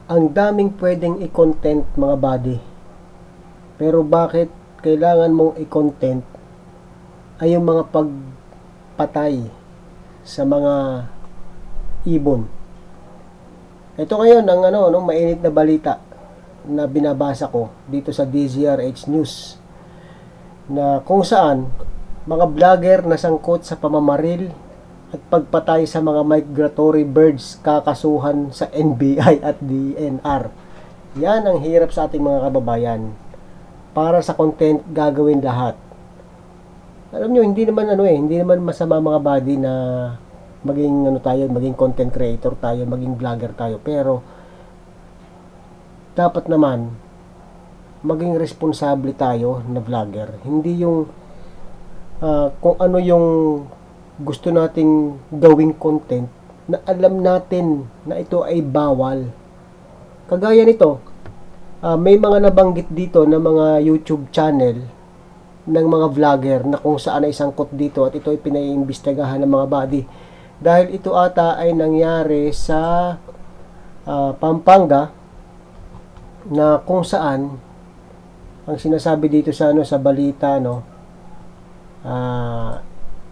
Ang daming pwedeng i-content mga buddy. Pero bakit kailangan mong i-content ay yung mga pagpatay sa mga ibon. Ito ngayon ang mainit na balita na binabasa ko dito sa DZRH News, na kung saan mga vlogger na sangkot sa pamamaril at pagpatay sa mga migratory birds kakasuhan sa NBI at DNR. Yan ang hirap sa ating mga kababayan. Para sa content gagawin lahat. Alam nyo, hindi naman masama mga buddy na maging maging content creator tayo, maging vlogger tayo, pero dapat naman maging responsable tayo na vlogger. Hindi yung kung ano yung gusto nating gawing content na alam natin na ito ay bawal. Kagaya nito, may mga nabanggit dito na mga YouTube channel ng mga vlogger na kung saan ay sangkot dito, at ito ay pinaiimbestigahan ng mga body. Dahil ito ata ay nangyari sa Pampanga, na kung saan ang sinasabi dito sa sa balita,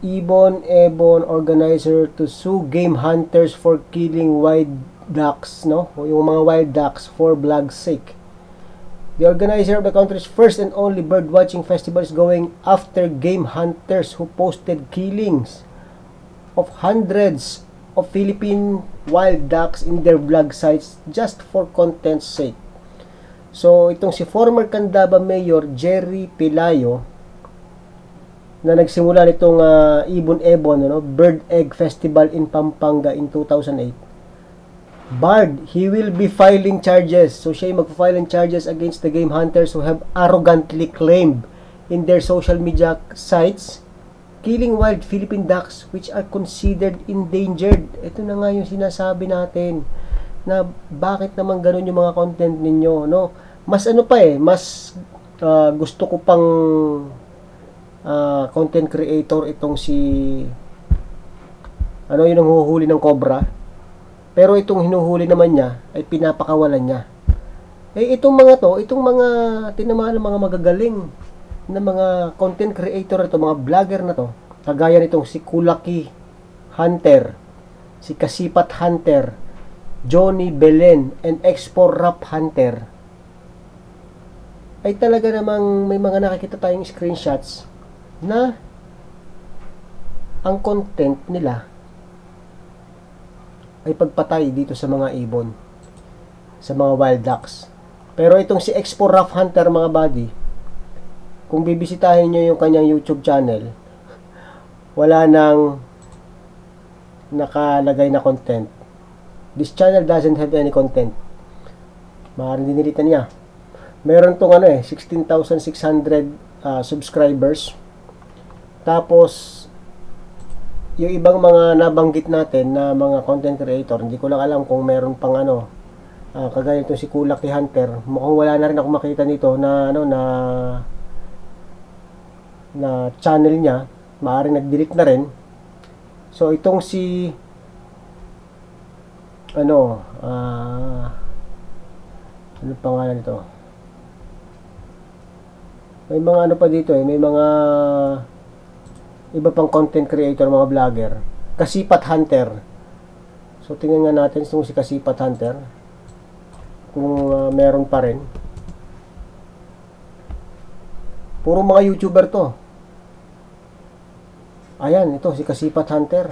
Ebon organizer to sue game hunters for killing wild ducks, yung mga wild ducks for blog's sake. The organizer of the country's first and only bird watching festival is going after game hunters who posted killings of hundreds of Philippine wild ducks in their vlog sites just for content's sake. So, itong si former Candaba Mayor Jerry Pelayo, na nagsimula nitong Ibon-Ebon Bird Egg Festival in Pampanga in 2008, barred, he will be filing charges. So, siya yung magpa-file ng charges against the game hunters who have arrogantly claimed in their social media sites killing wild Philippine ducks which are considered endangered. Ito na nga yung sinasabi natin, na bakit naman ganun yung mga content ninyo, Mas mas gusto ko pang content creator itong si yung huhuli ng cobra, pero itong hinuhuli naman niya ay pinapakawalan niya. Itong mga tinamaan ng mga magagaling na mga content creator ito, mga vlogger na to, kagaya nitong si Kulaki Hunter, si Kasipat Hunter, Johnny Belen, and Export Rap Hunter, ay talaga namang may mga nakikita tayong screenshots na ang content nila ay pagpatay dito sa mga ibon, sa mga wild ducks. Pero itong si Expo Rough Hunter mga buddy, kung bibisitahin nyo yung kanyang YouTube channel, wala nang nakalagay na content. This channel doesn't have any content. Maaaring dinilitan niya. Meron tong 16,600 subscribers. Tapos yung ibang mga nabanggit natin na mga content creator, hindi ko lang alam kung meron pang kagaya itong si Kulaki Hunter, mukhang wala na rin ako makita nito na na channel niya, maaaring nag-delete na rin. So itong si ano pangalan nito, may mga pa dito may mga iba pang content creator, mga vlogger. Kasipat Hunter. So tingnan nga natin itong si Kasipat Hunter kung meron pa rin. Puro mga YouTuber to. Ayan, ito si Kasipat Hunter.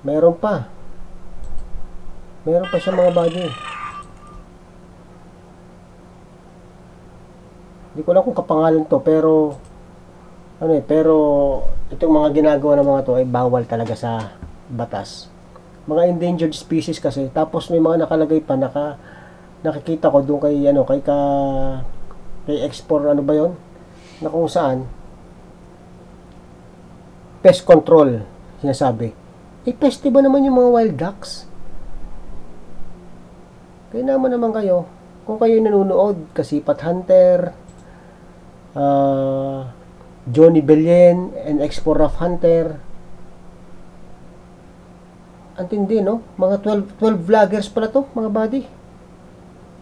Meron pa siya mga buddy. Hindi ko alam kung kapangalan to, pero pero itong mga ginagawa ng mga to ay bawal talaga sa batas. Mga endangered species kasi. Tapos may mga nakalagay pa, nakikita ko doon kay Export ba yon, na kung saan pest control sinasabi. Pest ba naman yung mga wild ducks? Kaya naman kayo, kung kayo nanonood, Kasipat Hunter, Johnny Belen, and Export Rough Hunter, Antindi, no? Mga 12 vloggers pala to, mga buddy.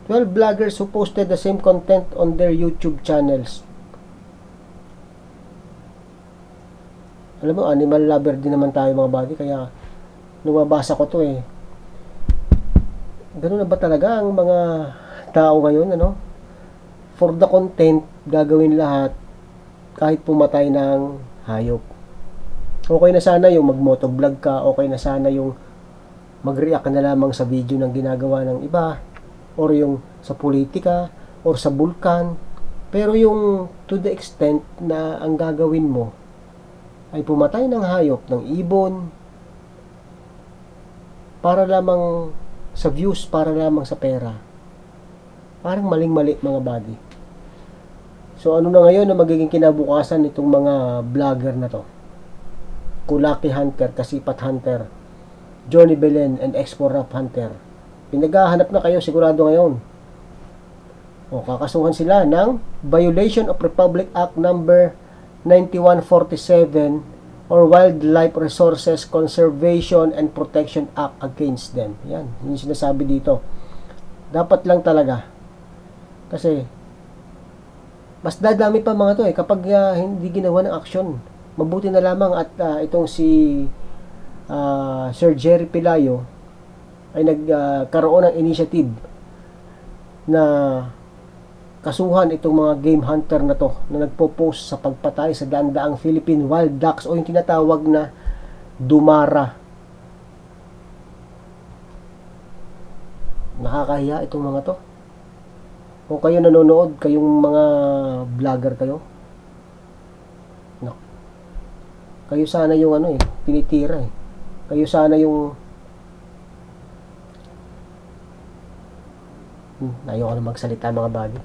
12 vloggers who posted the same content on their YouTube channels. Alam mo, animal lover din naman tayo, mga buddy, kaya nung mabasa ko to ganun na ba talaga ang mga tao ngayon, ano? For the content, gagawin lahat kahit pumatay ng hayop. Okay na sana yung mag-motovlog ka, okay na sana yung mag-react ka na lamang sa video ng ginagawa ng iba, or yung sa politika, or sa bulkan. Pero yung to the extent na ang gagawin mo ay pumatay ng hayop, ng ibon, para lamang sa views, para lamang sa pera. Parang maling-mali, mga buddy. So ano na ngayon na magiging kinabukasan nitong mga vlogger na to? Kulaki Hunter, Kasipat Hunter, Johnny Belen, and Expo Rap Hunter. Pinaghahanap na kayo sigurado ngayon. O, kakasuhan sila ng violation of Republic Act number 9147 or Wildlife Resources Conservation and Protection Act against them. Yan, yung sinasabi dito. Dapat lang talaga. Kasi mas dadami pa mga to kapag hindi ginawa ng aksyon. Mabuti na lamang at itong si Sir Jerry Pelayo ay nagkaroon ng initiative na kasuhan itong mga game hunter na to na nagpo-post sa pagpatay sa daan-daang Philippine wild ducks o yung tinatawag na dumara. Nakakahiya itong mga to. Kung kayo nanonood, kayong mga vlogger kayo, no, kayo sana yung tinitira kayo sana yung ayoko na magsalita, mga buddy.